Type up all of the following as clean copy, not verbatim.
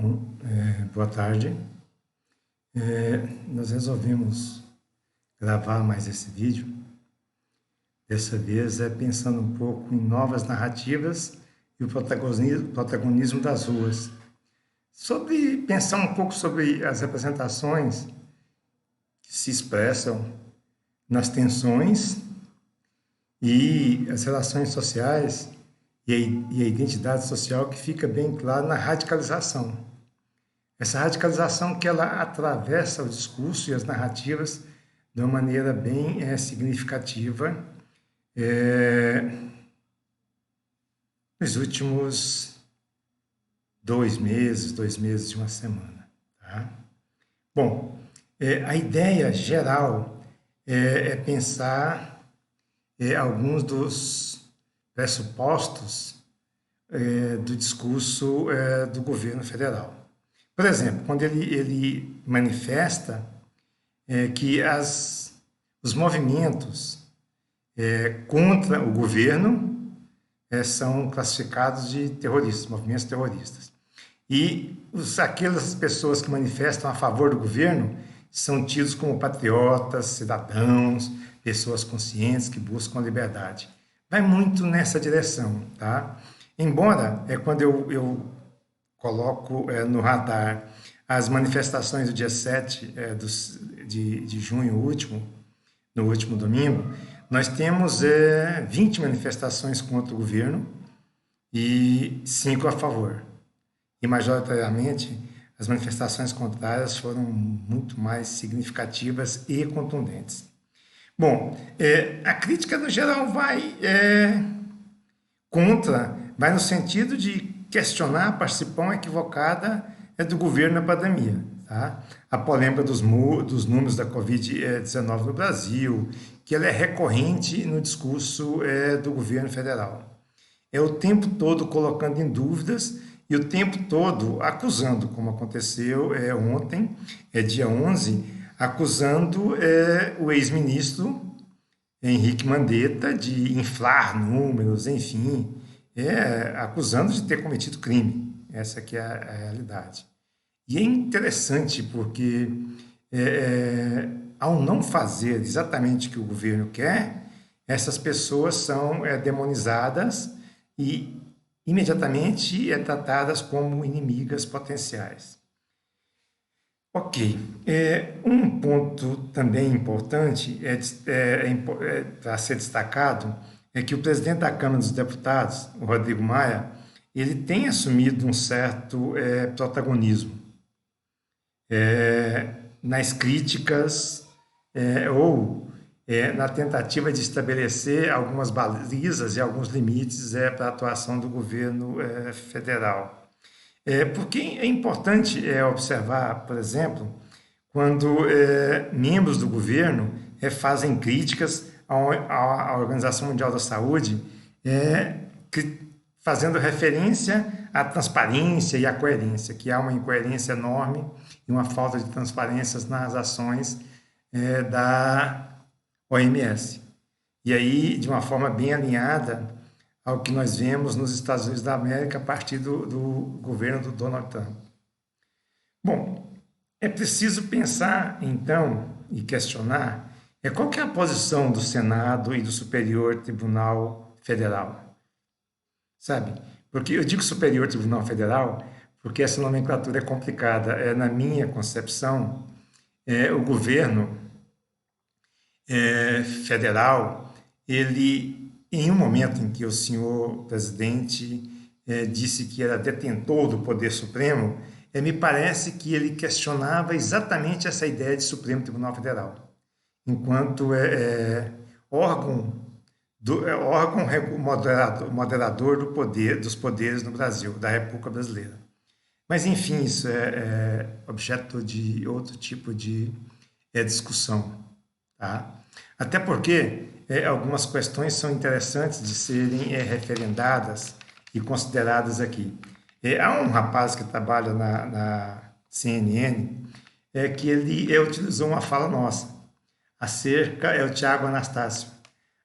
Bom, boa tarde. Nós resolvemos gravar mais esse vídeo. Dessa vez pensando um pouco em novas narrativas e o protagonismo das ruas. Pensar um pouco sobre as representações que se expressam nas tensões e as relações sociais e a identidade social que fica bem claro na radicalização. Essa radicalização que ela atravessa o discurso e as narrativas de uma maneira bem significativa nos últimos 2 meses e uma semana. Tá? Bom, a ideia geral é pensar alguns dos pressupostos do discurso do governo federal. Por exemplo, quando ele manifesta que os movimentos contra o governo são classificados de terroristas, movimentos terroristas. E aquelas pessoas que manifestam a favor do governo são tidos como patriotas, cidadãos, pessoas conscientes que buscam a liberdade. Vai muito nessa direção, tá? Embora, quando eu coloco no radar as manifestações do dia 7 de junho no último domingo, nós temos 20 manifestações contra o governo e 5 a favor. E, majoritariamente, as manifestações contrárias foram muito mais significativas e contundentes. Bom, a crítica, no geral, vai no sentido de questionar a participação equivocada do governo na pandemia. Tá? A polêmica dos números da Covid-19 no Brasil, que ela é recorrente no discurso do governo federal. É o tempo todo colocando em dúvidas e o tempo todo acusando, como aconteceu ontem, dia 11, acusando o ex-ministro Henrique Mandetta de inflar números, enfim, acusando de ter cometido crime. Essa que é a realidade. E é interessante porque, ao não fazer exatamente o que o governo quer, essas pessoas são demonizadas e imediatamente tratadas como inimigas potenciais. Ok, um ponto também importante para ser destacado é que o presidente da Câmara dos Deputados, o Rodrigo Maia, ele tem assumido um certo protagonismo nas críticas ou na tentativa de estabelecer algumas balizas e alguns limites para a atuação do governo federal. Porque é importante observar, por exemplo, quando membros do governo fazem críticas à Organização Mundial da Saúde, fazendo referência à transparência e à coerência, que há uma incoerência enorme e uma falta de transparência nas ações da OMS. E aí, de uma forma bem alinhada ao que nós vemos nos Estados Unidos da América a partir do governo do Donald Trump. Bom, é preciso pensar, então, e questionar qual que é a posição do Senado e do Superior Tribunal Federal. Sabe? Porque eu digo Superior Tribunal Federal porque essa nomenclatura é complicada. Na minha concepção, o governo federal, ele, em um momento em que o senhor presidente disse que era detentor do poder supremo, me parece que ele questionava exatamente essa ideia de Supremo Tribunal Federal, enquanto órgão moderador dos poderes no Brasil, da República Brasileira. Mas, enfim, isso é objeto de outro tipo de discussão. Tá? Até porque algumas questões são interessantes de serem referendadas e consideradas aqui. Há um rapaz que trabalha na CNN que ele utilizou uma fala nossa, o Tiago Anastácio,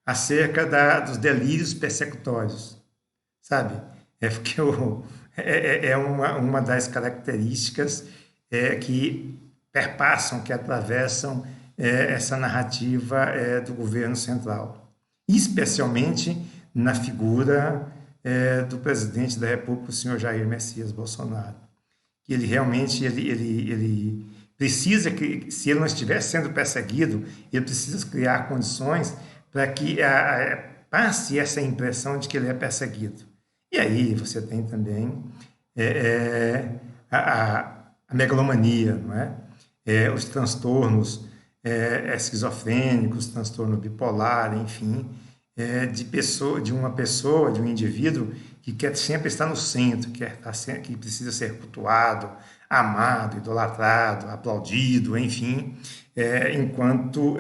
acerca dos delírios persecutórios, sabe? Porque é uma das características que perpassam, que atravessam essa narrativa do governo central, especialmente na figura do presidente da República, o senhor Jair Messias Bolsonaro. Que ele realmente ele precisa, que, se ele não estiver sendo perseguido, ele precisa criar condições para que passe essa impressão de que ele é perseguido. E aí você tem também a megalomania, não é? Os transtornos esquizofrênicos, transtorno bipolar, enfim, de um indivíduo que quer sempre estar no centro, que precisa ser cultuado, amado, idolatrado, aplaudido, enfim, enquanto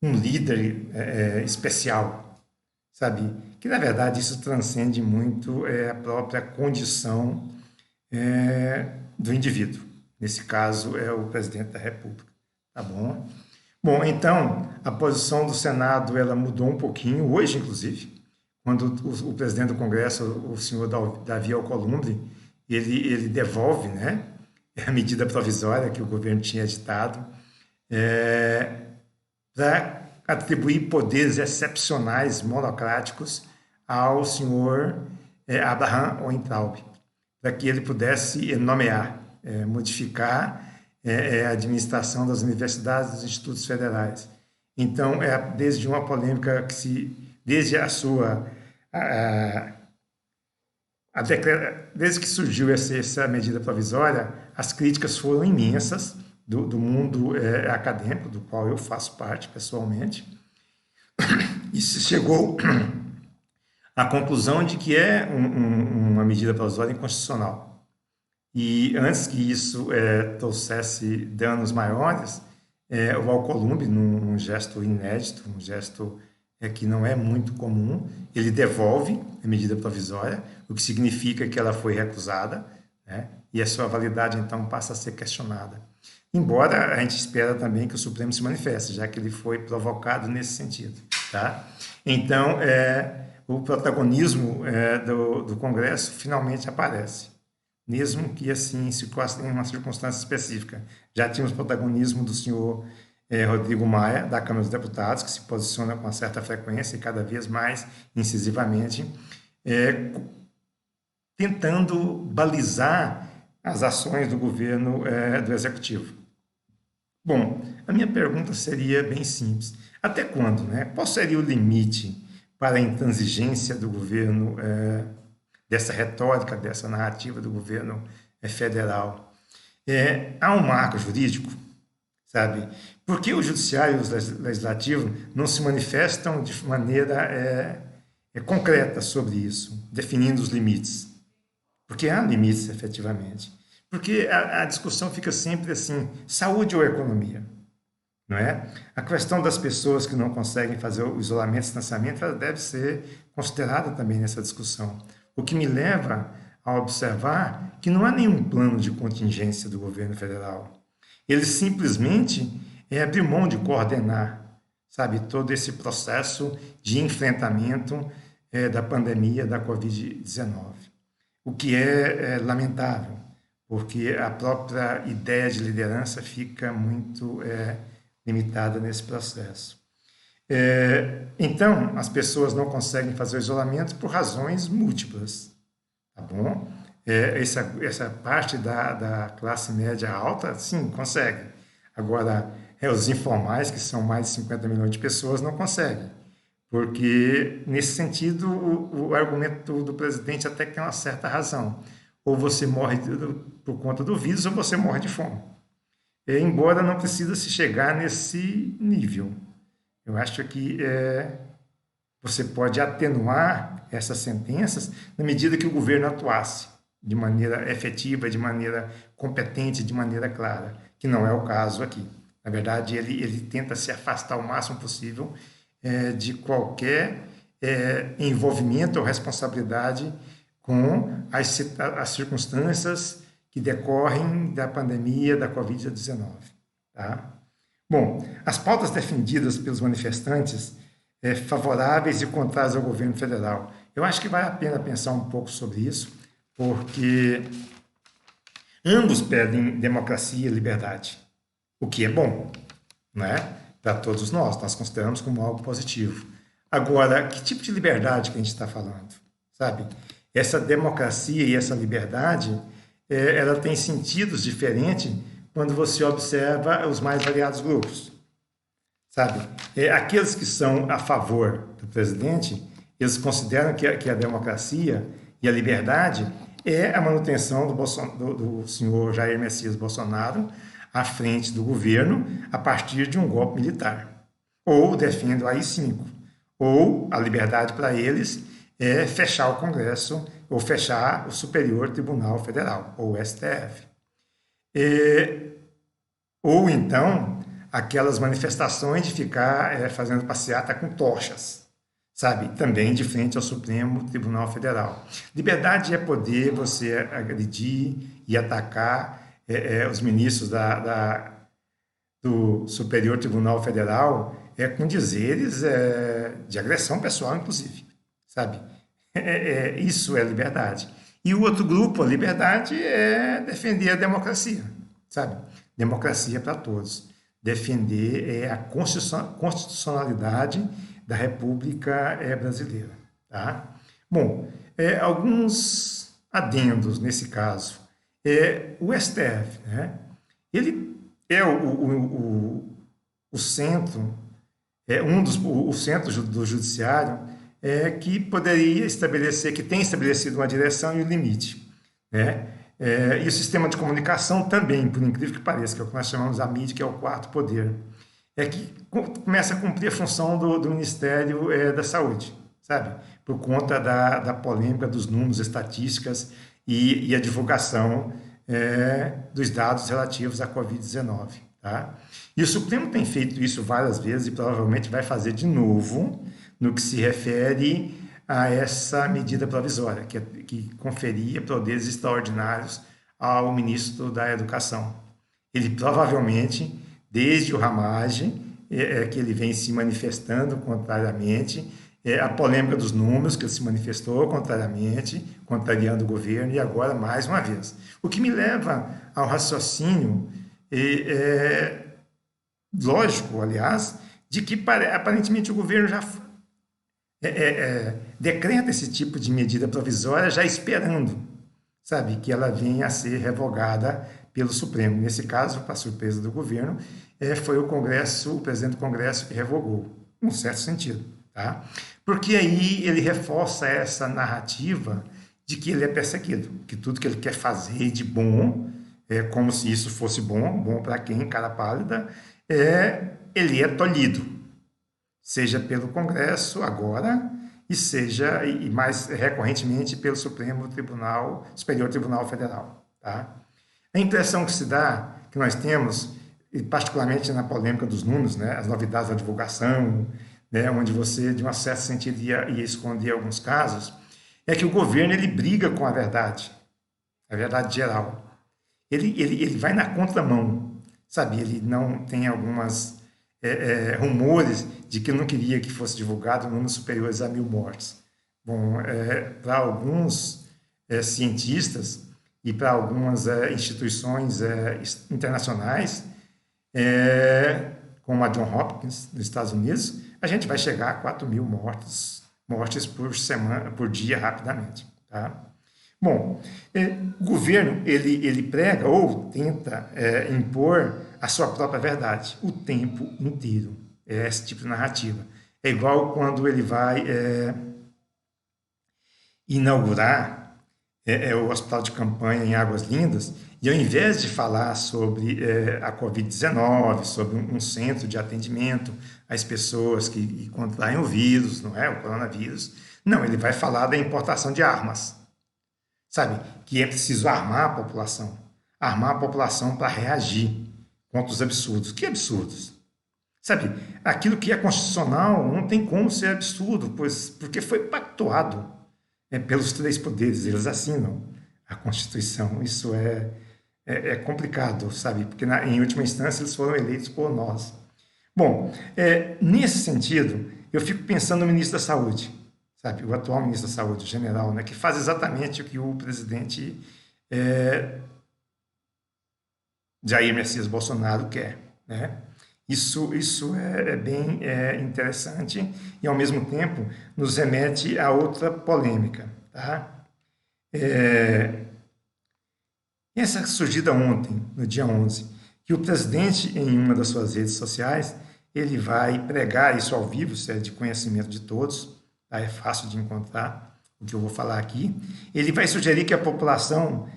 um líder especial, sabe? Que, na verdade, isso transcende muito a própria condição do indivíduo. Nesse caso, é o presidente da República. Tá bom? Bom, então, a posição do Senado ela mudou um pouquinho, hoje, inclusive, quando o presidente do Congresso, o senhor Davi Alcolumbre, ele devolve, né, a medida provisória que o governo tinha editado para atribuir poderes excepcionais, monocráticos, ao senhor Abraham Weintraub, para que ele pudesse nomear, modificar a administração das universidades e dos institutos federais. Então, desde uma polêmica desde a sua desde que surgiu essa medida provisória, as críticas foram imensas do mundo acadêmico, do qual eu faço parte pessoalmente, e se chegou à conclusão de que é uma medida provisória inconstitucional. E antes que isso trouxesse danos maiores, o Alcolumbre, num gesto inédito, um gesto que não é muito comum, ele devolve a medida provisória, o que significa que ela foi recusada, né? E a sua validade, então, passa a ser questionada. Embora a gente espera também que o Supremo se manifeste, já que ele foi provocado nesse sentido. Tá? Então, o protagonismo do Congresso finalmente aparece, mesmo que assim em uma circunstância específica. Já tínhamos o protagonismo do senhor Rodrigo Maia, da Câmara dos Deputados, que se posiciona com uma certa frequência e cada vez mais incisivamente, tentando balizar as ações do governo do Executivo. Bom, a minha pergunta seria bem simples. Até quando, né? Qual seria o limite para a intransigência do governo, dessa retórica, dessa narrativa do governo federal? Há um marco jurídico, sabe? Por que o judiciário e o legislativo não se manifestam de maneira concreta sobre isso, definindo os limites? Porque há limites, efetivamente. Porque a discussão fica sempre assim, saúde ou economia, não é? A questão das pessoas que não conseguem fazer o isolamento e distanciamento, ela deve ser considerada também nessa discussão. O que me leva a observar que não há nenhum plano de contingência do governo federal. Ele simplesmente abriu mão de coordenar, sabe, todo esse processo de enfrentamento da pandemia da Covid-19. O que é lamentável, porque a própria ideia de liderança fica muito limitada nesse processo. Então, as pessoas não conseguem fazer o isolamento por razões múltiplas, tá bom? Essa parte da classe média alta, sim, consegue. Agora, os informais, que são mais de 50 milhões de pessoas, não conseguem. Porque, nesse sentido, o argumento do presidente até que tem uma certa razão. Ou você morre por conta do vírus, ou você morre de fome. Embora não precisa se chegar nesse nível. Eu acho que você pode atenuar essas sentenças na medida que o governo atuasse de maneira efetiva, de maneira competente, de maneira clara, que não é o caso aqui. Na verdade, ele tenta se afastar o máximo possível de qualquer envolvimento ou responsabilidade com as circunstâncias que decorrem da pandemia da Covid-19. Tá? Bom, as pautas defendidas pelos manifestantes favoráveis e contrárias ao governo federal. Eu acho que vale a pena pensar um pouco sobre isso, porque ambos pedem democracia e liberdade, o que é bom, né? Para todos nós consideramos como algo positivo. Agora, que tipo de liberdade que a gente está falando, sabe? Essa democracia e essa liberdade, ela tem sentidos diferentes quando você observa os mais variados grupos, sabe? Aqueles que são a favor do presidente, eles consideram que a democracia e a liberdade é a manutenção do senhor Jair Messias Bolsonaro à frente do governo a partir de um golpe militar. Ou defende o AI-5. Ou a liberdade para eles é fechar o Congresso ou fechar o Superior Tribunal Federal, ou o STF. Ou então aquelas manifestações de ficar fazendo passeata com tochas, sabe? Também de frente ao Supremo Tribunal Federal. Liberdade é poder você agredir e atacar os ministros do Superior Tribunal Federal com dizeres de agressão pessoal, inclusive, sabe? Isso é liberdade. E o outro grupo, a liberdade, é defender a democracia, sabe? Democracia para todos. Defender a constitucionalidade da República Brasileira, tá? Bom, alguns adendos nesse caso. O STF, né? Ele é o centro, o centro do judiciário que poderia estabelecer, que tem estabelecido uma direção e um limite, né? E o sistema de comunicação também, por incrível que pareça, que é o que nós chamamos a mídia, que é o quarto poder, que começa a cumprir a função do Ministério da Saúde, sabe? Por conta da polêmica dos números, estatísticas e a divulgação dos dados relativos à Covid-19, tá? E o Supremo tem feito isso várias vezes e provavelmente vai fazer de novo no que se refere a essa medida provisória, que conferia poderes extraordinários ao ministro da Educação. Ele provavelmente, desde o Ramagem, que ele vem se manifestando contrariamente, a polêmica dos números, que ele se manifestou contrariamente, contrariando o governo, e agora mais uma vez. O que me leva ao raciocínio, lógico, aliás, de que aparentemente o governo já decreta esse tipo de medida provisória já esperando, sabe, que ela venha a ser revogada pelo Supremo. Nesse caso, para surpresa do governo, foi o presidente do Congresso que revogou, num certo sentido, tá? Porque aí ele reforça essa narrativa de que ele é perseguido, que tudo que ele quer fazer de bom, como se isso fosse bom para quem, cara pálida, ele é tolhido, seja pelo Congresso agora e seja, e mais recorrentemente, pelo Superior Tribunal Federal, tá? A impressão que se dá, que nós temos, e particularmente na polêmica dos números, né, as novidades da divulgação, né, onde você, de um certo sentido, ia esconder alguns casos, é que o governo ele briga com a verdade geral. Ele vai na contramão, sabe? Ele não tem algumas rumores de que não queria que fosse divulgado números superiores a 1.000 mortes. Bom, para alguns cientistas e para algumas instituições internacionais, como a John Hopkins, nos Estados Unidos, a gente vai chegar a 4.000 mortes por dia rapidamente, tá? Bom, o governo ele prega ou tenta impor a sua própria verdade o tempo inteiro. Esse tipo de narrativa. É igual quando ele vai inaugurar o hospital de campanha em Águas Lindas, e ao invés de falar sobre a Covid-19, sobre um centro de atendimento às pessoas que contraem o vírus, não é? O coronavírus, não, ele vai falar da importação de armas, sabe? Que é preciso armar a população para reagir contra os absurdos. Que absurdos? Sabe, aquilo que é constitucional não tem como ser absurdo, porque foi pactuado pelos três poderes, eles assinam a Constituição. Isso é complicado, sabe, porque em última instância eles foram eleitos por nós. Bom, nesse sentido, eu fico pensando no ministro da Saúde, sabe? O atual ministro da Saúde, o general, né, que faz exatamente o que o presidente Jair Messias Bolsonaro quer, né? Isso é bem interessante e, ao mesmo tempo, nos remete a outra polêmica, tá? Essa surgida ontem, no dia 11, que o presidente, em uma das suas redes sociais, ele vai pregar isso ao vivo, isso é de conhecimento de todos, tá? É fácil de encontrar o que eu vou falar aqui. Ele vai sugerir que a população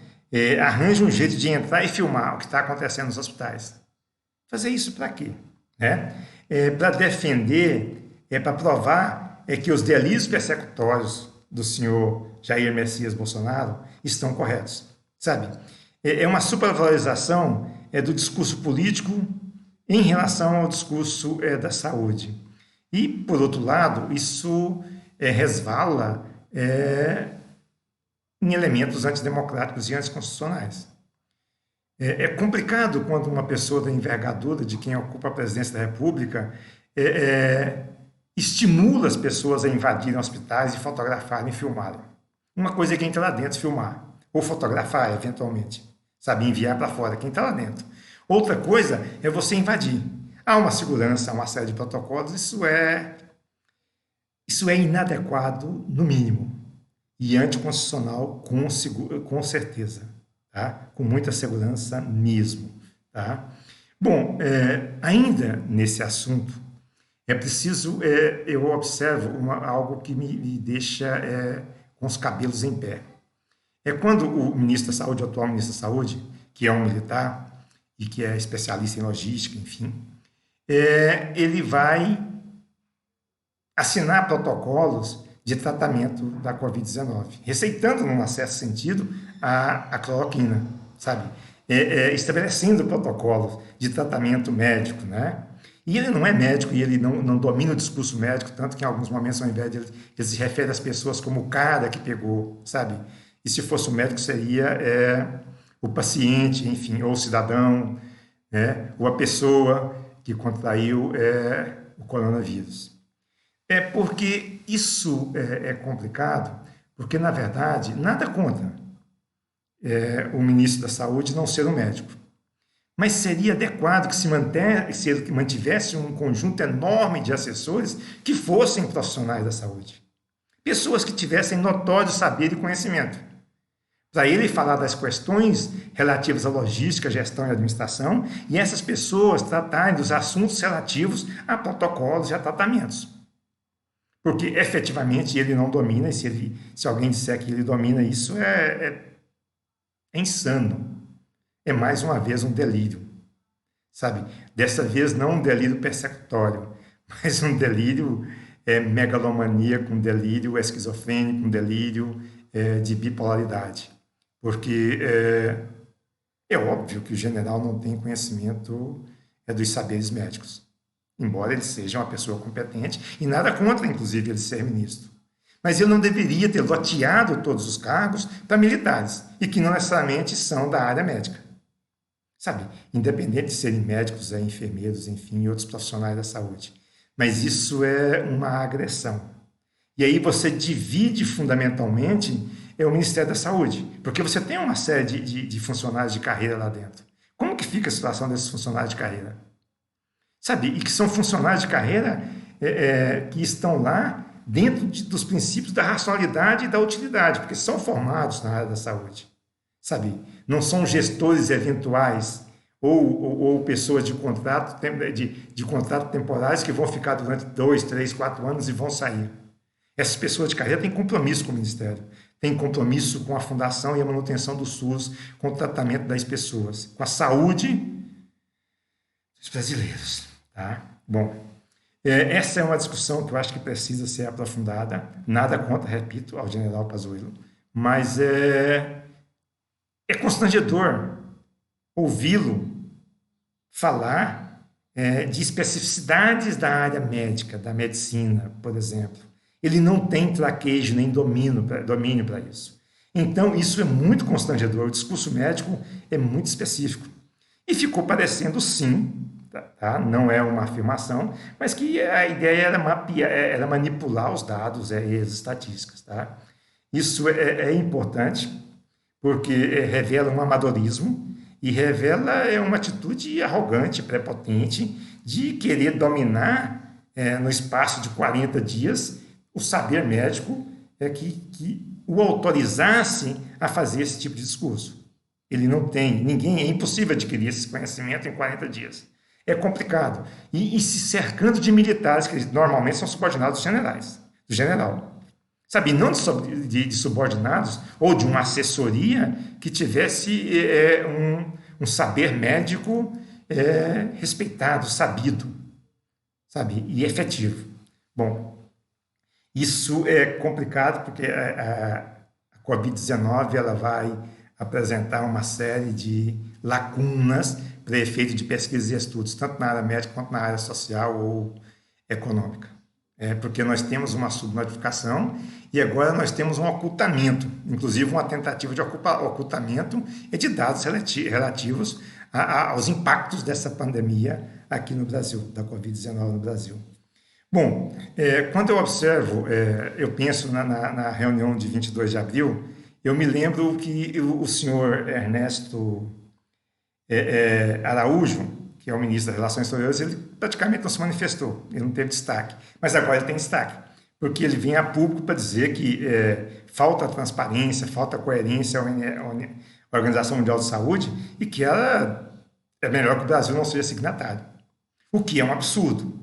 arranje um jeito de entrar e filmar o que está acontecendo nos hospitais. Fazer isso para quê? Né? Para defender, para provar que os delírios persecutórios do senhor Jair Messias Bolsonaro estão corretos, sabe? É uma supervalorização do discurso político em relação ao discurso da saúde. E, por outro lado, isso resvala em elementos antidemocráticos e anticonstitucionais. É complicado quando uma pessoa da envergadura de quem ocupa a presidência da República estimula as pessoas a invadirem hospitais e fotografarem e filmarem. Uma coisa é quem está lá dentro filmar, ou fotografar eventualmente, sabe, enviar para fora quem está lá dentro. Outra coisa é você invadir. Há uma segurança, há uma série de protocolos, isso é inadequado, no mínimo, e anticonstitucional com certeza. Tá? Com muita segurança mesmo. Tá? Bom, ainda nesse assunto, é preciso, eu observo algo que me deixa com os cabelos em pé. É quando o ministro da Saúde, o atual ministro da Saúde, que é um militar e que é especialista em logística, enfim, ele vai assinar protocolos de tratamento da Covid-19, receitando, num certo sentido, a cloroquina, sabe? Estabelecendo protocolos de tratamento médico, né? E ele não é médico e ele não domina o discurso médico, tanto que em alguns momentos, ao invés de ele se refere às pessoas como o cara que pegou, sabe? E se fosse o médico, seria o paciente, enfim, ou o cidadão, né? Ou a pessoa que contraiu o coronavírus. Porque isso é complicado, porque, na verdade, nada contra o ministro da Saúde não ser um médico. Mas seria adequado que se mantivesse um conjunto enorme de assessores que fossem profissionais da saúde. Pessoas que tivessem notório saber e conhecimento. Para ele falar das questões relativas à logística, gestão e administração, e essas pessoas tratarem dos assuntos relativos a protocolos e a tratamentos. Porque, efetivamente, ele não domina, e se alguém disser que ele domina isso, é insano. É, mais uma vez, um delírio, sabe? Dessa vez, não um delírio persecutório, mas um delírio megalomaníaco, um delírio esquizofrênico, um delírio de bipolaridade. Porque é óbvio que o general não tem conhecimento dos saberes médicos, embora ele seja uma pessoa competente, e nada contra, inclusive, ele ser ministro. Mas ele não deveria ter loteado todos os cargos para militares, e que não necessariamente são da área médica. Sabe, independente de serem médicos, enfermeiros, enfim, e outros profissionais da saúde. Mas isso é uma agressão. E aí você divide fundamentalmente o Ministério da Saúde, porque você tem uma série de funcionários de carreira lá dentro. Como que fica a situação desses funcionários de carreira? Sabe, e que são funcionários de carreira que estão lá dentro dos princípios da racionalidade e da utilidade, porque são formados na área da saúde, sabe? Não são gestores eventuais ou pessoas de contrato temporários que vão ficar durante 2, 3, 4 anos e vão sair. Essas pessoas de carreira têm compromisso com o Ministério, têm compromisso com a fundação e a manutenção do SUS, com o tratamento das pessoas, com a saúde dos brasileiros. Tá? Bom, essa é uma discussão que eu acho que precisa ser aprofundada. Nada contra, repito, ao general Pazuello, mas é constrangedor ouvi-lo falar de especificidades da área médica, da medicina, por exemplo. Ele não tem traquejo nem domínio para isso. Então, isso é muito constrangedor. O discurso médico é muito específico. E ficou parecendo, sim, tá tá? Não é uma afirmação, mas que a ideia era, era manipular os dados e as estatísticas. Tá? Isso é importante, porque revela um amadorismo e revela uma atitude arrogante, prepotente, de querer dominar no espaço de 40 dias o saber médico que o autorizasse a fazer esse tipo de discurso. Ele não tem, ninguém, é impossível adquirir esse conhecimento em 40 dias. É complicado. E se cercando de militares, que normalmente são subordinados dos generais, do general. Sabe, não de subordinados ou de uma assessoria que tivesse um saber médico respeitado, sabido, sabe, e efetivo. Bom, isso é complicado porque a Covid-19 ela vai apresentar uma série de lacunas para efeito de pesquisas e estudos, tanto na área médica quanto na área social ou econômica. Porque nós temos uma subnotificação e agora nós temos um ocultamento, inclusive uma tentativa de ocultamento de dados relativos aos impactos dessa pandemia aqui no Brasil, da Covid-19 no Brasil. Bom, quando eu observo, eu penso na reunião de 22 de abril, eu me lembro que o senhor Ernesto Araújo, que é o ministro das Relações Exteriores, ele praticamente não se manifestou, ele não teve destaque. Mas agora ele tem destaque, porque ele vem a público para dizer que falta transparência, falta coerência à Organização Mundial de Saúde e que ela é melhor que o Brasil não seja signatário. O que é um absurdo,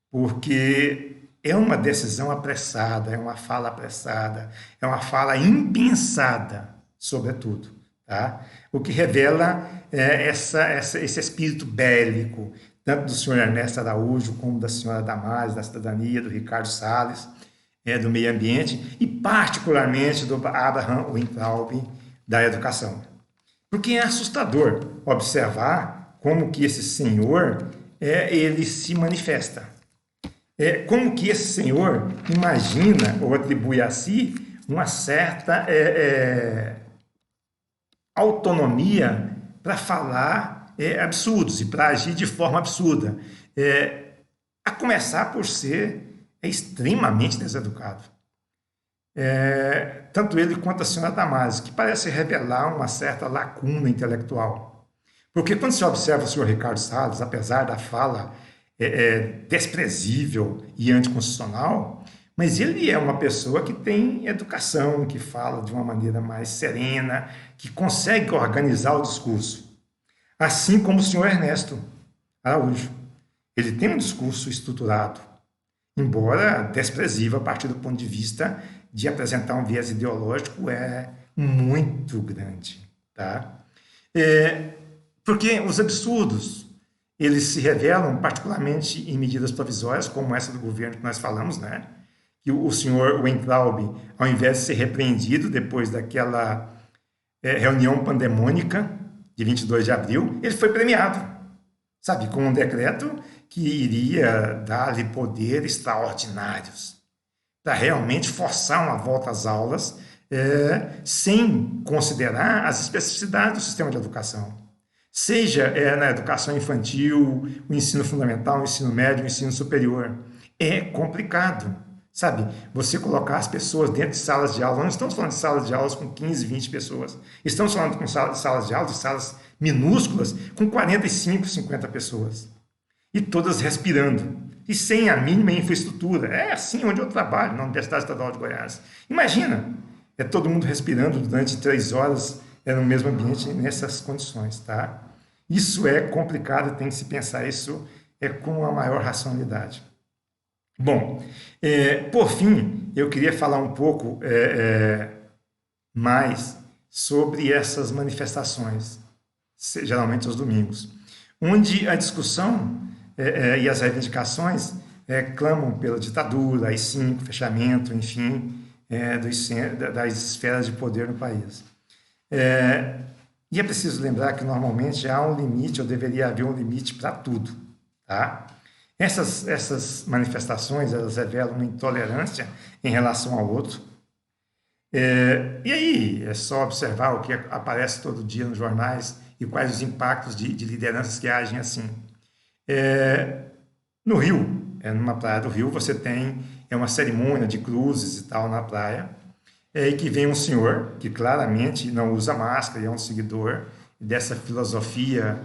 porque é uma decisão apressada, é uma fala apressada, é uma fala impensada, sobretudo. Tá? O que revela esse espírito bélico, tanto do senhor Ernesto Araújo, como da senhora Damares, da Cidadania, do Ricardo Salles, do Meio Ambiente, e particularmente do Abraham Weintraub, da Educação. Porque é assustador observar como que esse senhor ele se manifesta. Como que esse senhor imagina ou atribui a si uma certa autonomia para falar absurdos e para agir de forma absurda. A começar por ser extremamente deseducado. Tanto ele quanto a senhora Damares, que parece revelar uma certa lacuna intelectual. Porque quando se observa o senhor Ricardo Salles, apesar da fala desprezível e anticonstitucional, mas ele é uma pessoa que tem educação, que fala de uma maneira mais serena, que consegue organizar o discurso. Assim como o senhor Ernesto Araújo. Ele tem um discurso estruturado, embora desprezível a partir do ponto de vista de apresentar um viés ideológico muito grande. Tá? Porque os absurdos, eles se revelam particularmente em medidas provisórias, como essa do governo que nós falamos, né? Que o senhor Weintraub, ao invés de ser repreendido depois daquela reunião pandemônica de 22 de abril, ele foi premiado, sabe, com um decreto que iria dar-lhe poderes extraordinários para realmente forçar uma volta às aulas sem considerar as especificidades do sistema de educação. Seja na educação infantil, o ensino fundamental, o ensino médio, o ensino superior. É complicado, sabe? Você colocar as pessoas dentro de salas de aula, não estamos falando de salas de aulas com 15, 20 pessoas. Estamos falando de salas de aula, de salas minúsculas, com 45, 50 pessoas. E todas respirando. E sem a mínima infraestrutura. É assim onde eu trabalho, na Universidade Estadual de Goiás. Imagina, todo mundo respirando durante 3 horas no mesmo ambiente, nessas condições, tá? Isso é complicado, tem que se pensar isso com a maior racionalidade. Bom, por fim, eu queria falar um pouco mais sobre essas manifestações, geralmente aos domingos, onde a discussão e as reivindicações clamam pela ditadura, AI-5, fechamento, enfim, das esferas de poder no país. E é preciso lembrar que normalmente há um limite, ou deveria haver um limite para tudo. Tá? Essas manifestações, elas revelam uma intolerância em relação ao outro. E aí é só observar o que aparece todo dia nos jornais e quais os impactos de lideranças que agem assim. No Rio, numa praia do Rio, você tem uma cerimônia de cruzes e tal na praia, e que vem um senhor que claramente não usa máscara e é um seguidor dessa filosofia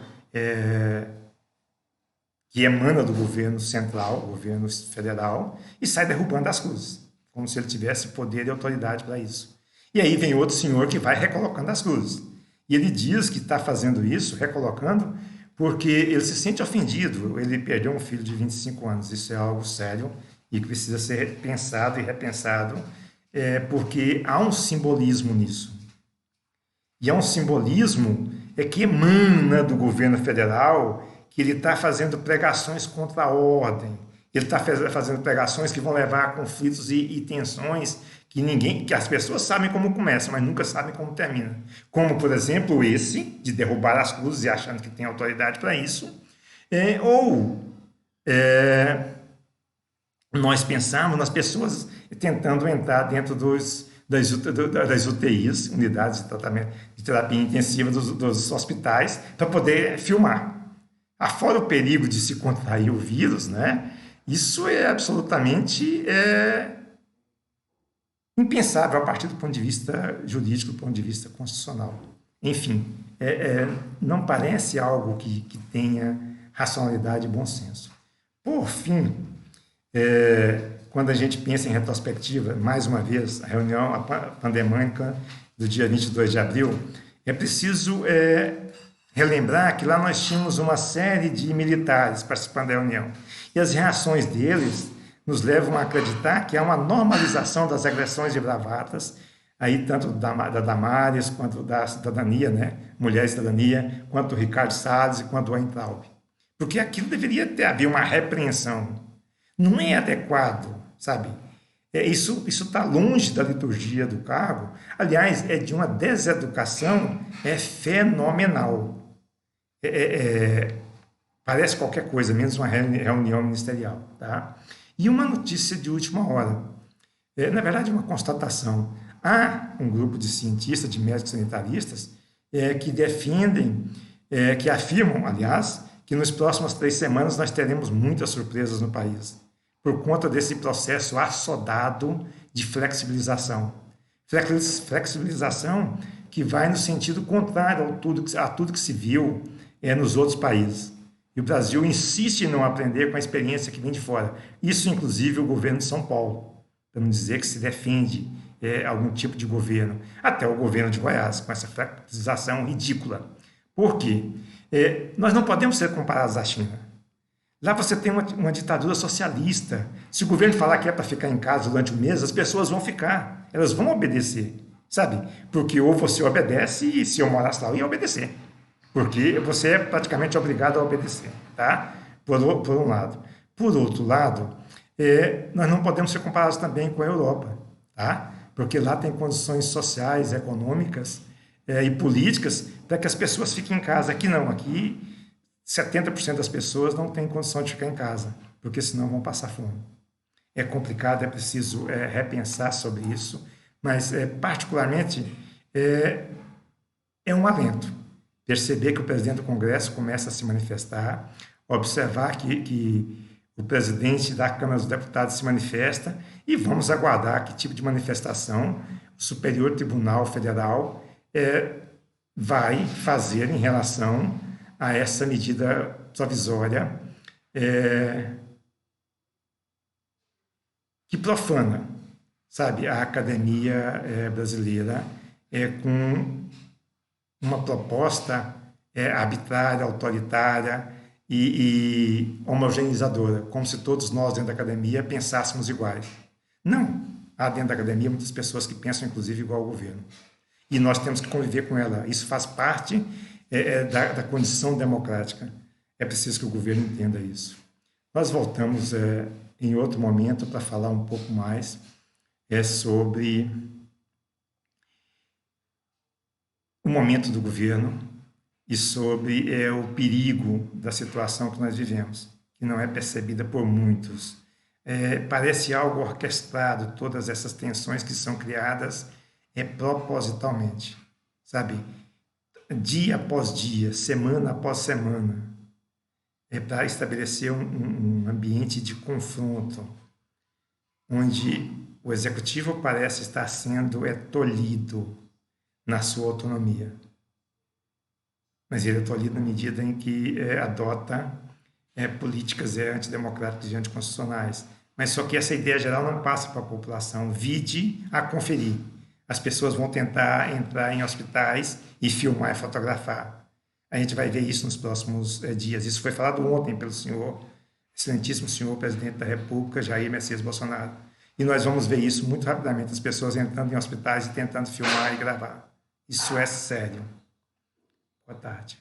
que emana do governo central, governo federal, e sai derrubando as cruzes, como se ele tivesse poder e autoridade para isso. E aí vem outro senhor que vai recolocando as cruzes. E ele diz que está fazendo isso, recolocando, porque ele se sente ofendido. Ele perdeu um filho de 25 anos. Isso é algo sério e que precisa ser pensado e repensado, porque há um simbolismo nisso. E é um simbolismo que emana do governo federal, que ele está fazendo pregações contra a ordem, ele está fazendo pregações que vão levar a conflitos e tensões que as pessoas sabem como começa, mas nunca sabem como termina. Como, por exemplo, esse, de derrubar as cruzes e achando que tem autoridade para isso, ou nós pensamos nas pessoas tentando entrar dentro das UTIs, unidades de tratamento de terapia intensiva dos hospitais, para poder filmar. Afora o perigo de se contrair o vírus, né? Isso é absolutamente impensável a partir do ponto de vista jurídico, do ponto de vista constitucional. Enfim, não parece algo que tenha racionalidade e bom senso. Por fim, quando a gente pensa em retrospectiva, mais uma vez, a reunião pandemônica do dia 22 de abril, é preciso relembrar que lá nós tínhamos uma série de militares participando da reunião. E as reações deles nos levam a acreditar que há uma normalização das agressões e bravatas, aí tanto da Damares, quanto da cidadania, né? Mulher e cidadania, quanto do Ricardo Salles e quanto do Weintraub. Porque aquilo deveria haver uma repreensão. Não é adequado, sabe? Isso está longe da liturgia do cargo. Aliás, é de uma deseducação fenomenal. Parece qualquer coisa, menos uma reunião ministerial. Tá? E uma notícia de última hora. Na verdade, uma constatação. Há um grupo de cientistas, de médicos sanitaristas, que defendem, que afirmam, aliás, que nas próximas 3 semanas nós teremos muitas surpresas no país, por conta desse processo assodado de flexibilização. Flexibilização que vai no sentido contrário a tudo que se viu nos outros países. E o Brasil insiste em não aprender com a experiência que vem de fora. Isso, inclusive, o governo de São Paulo, para não dizer que se defende algum tipo de governo. Até o governo de Goiás, com essa flexibilização ridícula. Por quê? Nós não podemos ser comparados à China. Lá você tem uma ditadura socialista. Se o governo falar que é para ficar em casa durante um mês, as pessoas vão ficar. Elas vão obedecer, sabe? Porque ou você obedece, e se eu morasse lá, eu ia obedecer. Porque você é praticamente obrigado a obedecer, tá? Por um lado. Por outro lado, nós não podemos ser comparados também com a Europa, tá? Porque lá tem condições sociais, econômicas e políticas para que as pessoas fiquem em casa. Aqui não, aqui 70% das pessoas não têm condição de ficar em casa, porque senão vão passar fome. É complicado, é preciso repensar sobre isso, mas particularmente é um alento. Perceber que o presidente do Congresso começa a se manifestar, observar que o presidente da Câmara dos Deputados se manifesta e vamos aguardar que tipo de manifestação o Superior Tribunal Federal vai fazer em relação a essa medida provisória que profana, sabe, a academia brasileira com uma proposta arbitrária, autoritária e homogeneizadora, como se todos nós dentro da academia pensássemos iguais. Não, há dentro da academia muitas pessoas que pensam inclusive igual ao governo. E nós temos que conviver com ela. Isso faz parte da condição democrática. É preciso que o governo entenda isso. Nós voltamos em outro momento para falar um pouco mais sobre o momento do governo e sobre o perigo da situação que nós vivemos, que não é percebida por muitos. Parece algo orquestrado, todas essas tensões que são criadas propositalmente, sabe? Dia após dia, semana após semana. para estabelecer um ambiente de confronto, onde o executivo parece estar sendo tolhido na sua autonomia. Mas ele é tolhido na medida em que adota políticas antidemocráticas e anticonstitucionais. Mas só que essa ideia geral não passa para a população. Vide a conferir. As pessoas vão tentar entrar em hospitais e filmar e fotografar. A gente vai ver isso nos próximos dias. Isso foi falado ontem pelo senhor, excelentíssimo senhor presidente da República, Jair Messias Bolsonaro. E nós vamos ver isso muito rapidamente, as pessoas entrando em hospitais e tentando filmar e gravar. Isso é sério. Boa tarde.